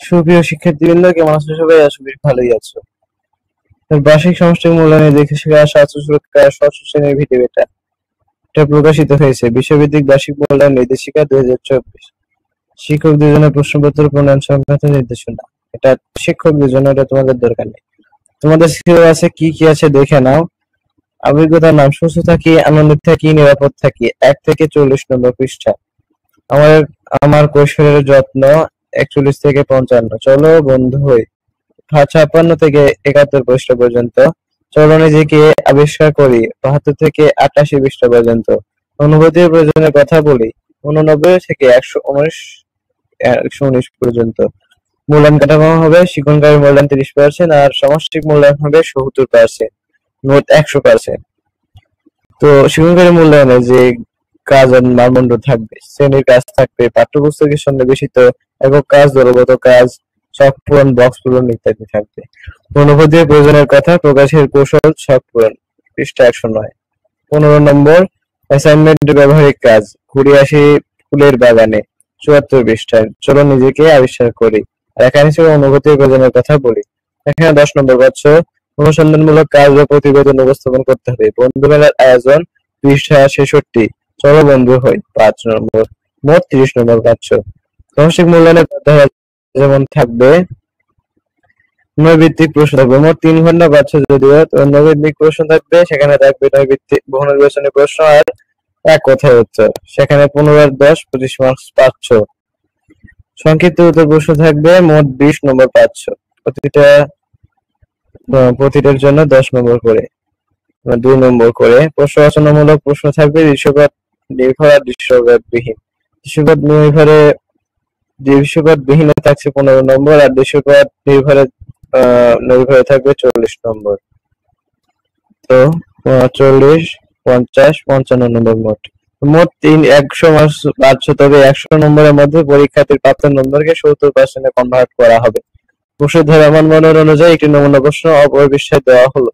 সুপ্রিয় শিক্ষার্থীবৃন্দ, কেমন আছো সবাই? আশা করি ভালোই আছো। বার্ষিক সামষ্টিক মূল্যায়নে দেখে শেখা স্বাস্থ্য সুরক্ষা ষষ্ঠ শ্রেণীর ভিডিও এটা প্রকাশিত হয়েছে। বিশ্বভিত্তিক বার্ষিক মূল্যায়ন নির্দেশিকা 2024। শিক্ষকদের জন্য প্রশ্নপত্র প্রণয়ন সংক্রান্ত নির্দেশনা। এটা শিক্ষকদের জন্য, এটা তোমাদের দরকার নেই। তোমাদের সিলেবাসে কি কি আছে দেখে নাও। অভিজ্ঞতার নাম: সুস্থ থাকি, আনন্দিত থাকি, নিরাপদ থাকি, 1 থেকে 40 নম্বর পৃষ্ঠা। আমার কৈশোরের যত্ন, 41 থেকে 55। চলো বন্ধু হই, 56 থেকে 71 পৃষ্ঠা পর্যন্ত। চলো নিজেকে আবিষ্কার করি, 72 থেকে 88 পৃষ্ঠা পর্যন্ত। অনুভূতির প্রয়োজনের কথা বলি, 89 থেকে 119 পর্যন্ত। মূল্যায়ন কাঠামো হবে: শিক্ষণকারী মূল্যায়ন 30% আর সামষ্টিক মূল্যায়ন হবে 70%, মোট 100%। তো শিক্ষণকারী মূল্যায়নে যে কাজ আর মানদণ্ড থাকবে, শ্রেণীর কাজ থাকবে, পাঠ্যপুস্তকের সঙ্গে বেশিত একক কাজ, দলগত কাজ, ছক পূরণ, বক্স পূরণ ইত্যাদি থাকবে। অনুভূতির প্রয়োজনের কথা, প্রকাশের কৌশল, ছক পূরণ, পৃষ্ঠা 109। 15 নম্বর অ্যাসাইনমেন্ট ব্যবহারিক কাজ, ঘুরে আসি ফুলের বাগানে, 74 পৃষ্ঠায়। চলো নিজেকে আবিষ্কার করি। আর এখানে ছিল অনুভূতির প্রয়োজনের কথা বলি। এখানে 10 নম্বর পাচ্ছ, অনুসন্ধানমূলক কাজ বা প্রতিবেদন উপস্থাপন করতে হবে। বন্ধু মেলার আয়োজন, পৃষ্ঠা 66। চলো বন্ধু হই, 5 নম্বর। মোট 30 নম্বর পাচ্ছ। সামষ্টিক মূল্যায়নের যেমন থাকবে নৈর্ভিত্তিক প্রশ্ন থাকবে, মোট 3 ঘন্টা পাচ্ছ। যদিও নৈর্ভিত্তিক প্রশ্ন থাকবে, সেখানে থাকবে নৈর্ভিত্তিক বহু নির্বাচনী প্রশ্ন আর এক কথায় উত্তর, সেখানে 15 আর 10 25 মার্কস পাচ্ছ। সংক্ষিপ্ত উত্তর প্রশ্ন থাকবে, মোট 20 নম্বর পাচ্ছ। প্রতিটার জন্য 10 নম্বর করে, 2 নম্বর করে। প্রশ্ন রচনামূলক প্রশ্ন থাকবে, দৃশ্যপট নির্ভর আর দৃশ্যপটবিহীন। দৃশ্যপটবিহীনে থাকছে 15 নম্বর আর দৃশ্যপট নির্ভরে থাকবে 40 নম্বর। তো 40, 50, 55 নম্বর মোট। মোট 100 মার্কস পাচ্ছ। তবে 100 নম্বরের মধ্যে পরীক্ষার্থীর প্রাপ্ত নম্বরকে 70% কনভার্ট করা হবে। প্রশ্নের ধারা মানদণ্ড অনুযায়ী একটি নমুনা প্রশ্ন অপর পৃষ্ঠায় দেওয়া হলো।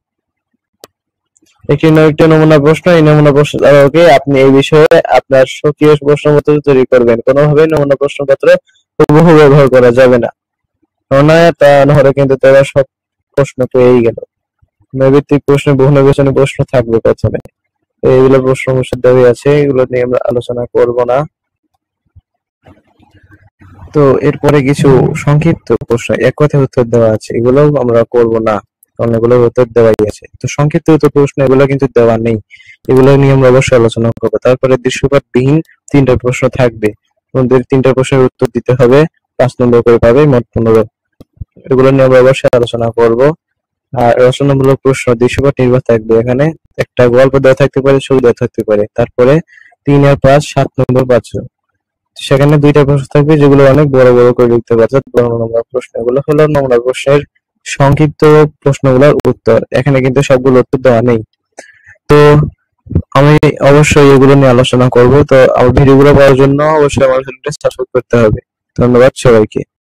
একটি নমুনা প্রশ্ন। এই নমুনা প্রশ্ন দ্বারাকে আপনি এই বিষয়ে আপনার স্বকীয় প্রশ্নপত্র তৈরি করবেন। কোনোভাবেই নমুনা প্রশ্নপত্র হুবহু ব্যবহার করা যাবে না। তা নাহলে কিন্তু তারা সব প্রশ্ন পেয়েই গেল। নৈর্ভিত্তিক প্রশ্ন, বহু নির্বাচনী প্রশ্ন থাকবে প্রথমে। এইগুলো প্রশ্ন দেওয়া আছে, এগুলো নিয়ে আমরা আলোচনা করব না। তো এরপরে কিছু সংক্ষিপ্ত প্রশ্ন, এক কথায় উত্তর দেওয়া আছে, এগুলো আমরা করব না, কারণ এগুলোর উত্তর দেওয়াই আছে। তো সংক্ষিপ্ত উত্তর প্রশ্ন এগুলো কিন্তু দেওয়া নেই, এগুলো নিয়ে আমরা অবশ্যই আলোচনা করবো। তারপরে দৃশ্যপটবিহীন 3টা প্রশ্ন থাকবে, তোমাদের 3টা প্রশ্নের উত্তর দিতে হবে, 5 নম্বর করে পাবে, মোট 15। এগুলো নিয়ে আমরা অবশ্যই আলোচনা করব। আর রচনামূলক প্রশ্ন দৃশ্যপট নির্ভর থাকবে, এখানে একটা গল্প দেওয়া থাকতে পারে, ছবি দেওয়া থাকতে পারে। তারপরে 3 আর 5, 7 নম্বর পাচ্ছ। সেখানে 2টা প্রশ্ন থাকবে যেগুলো অনেক বড় বড় করে লিখতে পারছো। নমুনা প্রশ্ন, এগুলো হলো নমুনা প্রশ্নের সংক্ষিপ্ত প্রশ্নগুলোর উত্তর। এখানে কিন্তু সবগুলো উত্তর দেওয়া নেই। তো আমি অবশ্যই এগুলো নিয়ে আলোচনা করব। তো আমার ভিডিওগুলো পাওয়ার জন্য অবশ্যই আমার চ্যানেলটা সাবস্ক্রাইব করতে হবে। ধন্যবাদ সবাইকে।